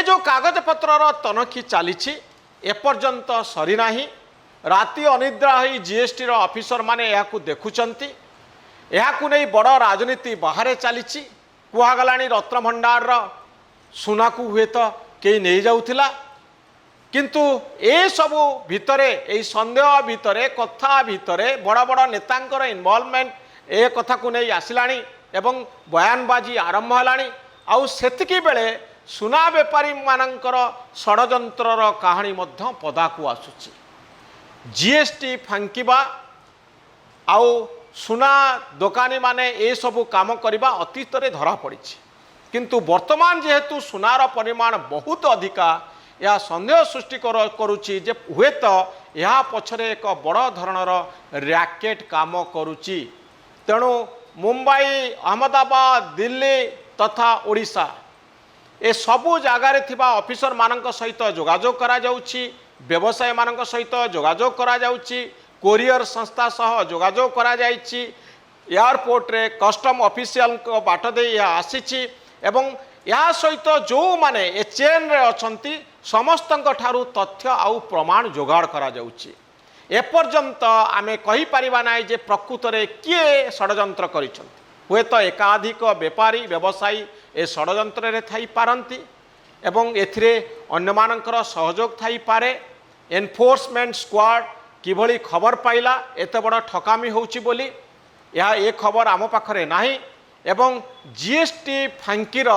ए जो कागजपत्र तनखी चली एपर्यंत सरीना राति अनिद्रा हो जीएसटी ऑफिसर माने यह देखुंट यह नहीं बड़ राजनीति बाहर चली कहगला रत्नभंडार सुना को हुए तो कई नहीं जाऊला किंतु ए सबू भितर यही सन्देह भितर कथा भितर बड़ बड़ नेतांकर इनवॉल्वमेंट ए कथा को नहीं आसला एवं बयानबाजी आरंभ है आउ सेतिकी बेले सुना बेपारी मानकर षड्यंतर कहानी मध्य पदा को आसुची जीएसटी फांकिबा आउ सुना दोकानी माने ए सबू काम करबा अतीत रे धरा पड़ी किंतु वर्तमान जेहेतु सुनार परिमाण बहुत अधिका यह सन्देह सृष्टि करुच्ची जे हुए तो यह पछरे एक बड़ धरणर रैकेट काम करुच्ची तेणु मुंबई अहमदाबाद दिल्ली तथा ओडिशा ए सबु जगार थिबा ऑफिसर मानक सहित जोगाजोग करा जाउची व्यवसाय मानक सहित जोगाजोग करा जाउची कोरियर संस्था सह जोगाजोग करा जाइची एयरपोर्ट रे कस्टम ऑफिशियल को बाट दे यह आसीची एवं या सहित जो माने ए चेन रे अछंती समस्त ठारू तथ्य आउ प्रमाण जोगाड़ करा जाउची एपर्यंत आमे कहि परिबा नाइ जे प्रकृत रे किए षड्यंत्र करिसंती हुए तो एकाधिक बेपारी व्यवसायी ए षड्यंत्र रे थाई पारंती एवं एथिरे अन्य मानकर सहयोग थाई पारे एनफोर्समेंट स्क्वाड किभली खबर पाइला एते बड़ ठकामी होउची बोली यह ए खबर आम पाखरे नाही एवं जीएसटी फांकीर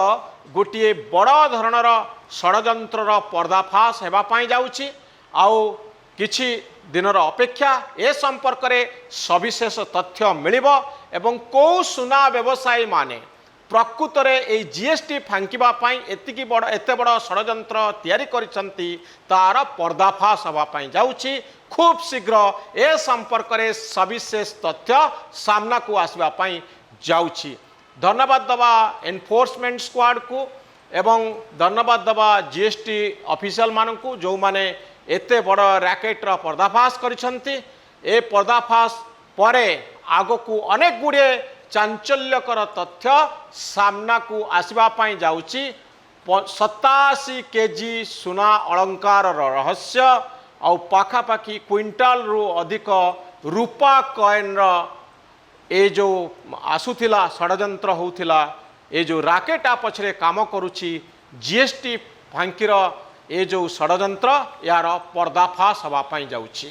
गोटे बड़ धरणर षड्यंत्र पर्दाफाश हेबा पाई जाउची आउ किछि दिनर अपेक्षा ए संपर्क में सविशेष तथ्य मिलिबो एवं कौ सुना व्यवसायी माने प्रकृत रे ए जीएसटी फांकिबा पाई एतिकी बड़ एते बड़ षड्यंत्र तैयारी करिसंती तार पर्दाफाश हेबा पाई जाउची खूब शीघ्र ए संपर्क में सविशेष तथ्य सामना को आसबा पाई जाउची धन्यवाद दबा एनफोर्समेंट स्क्वाड को एवं धन्यवाद दबा जीएसटी ऑफिशियल मान को जो माने एते बड़ रैकेटर पर्दाफाश करिसंती ए पर्दाफाश परे आगो को अनेक गुड़े चांचल्यकर तथ्य सामना को आसबा पाई जाउची 87 केजी सुना अलंकार रहस्य आउ पाखापाखि क्विंटाल रु अधिक रूपा कॉइन ए जो आसुथिला षड्यंत्र होउथिला ए जो राकेटा पछरे काम करुची जीएसटी फांकीर ए जो षड्यंत्र यार पर्दाफाश हवा पाई जाउची।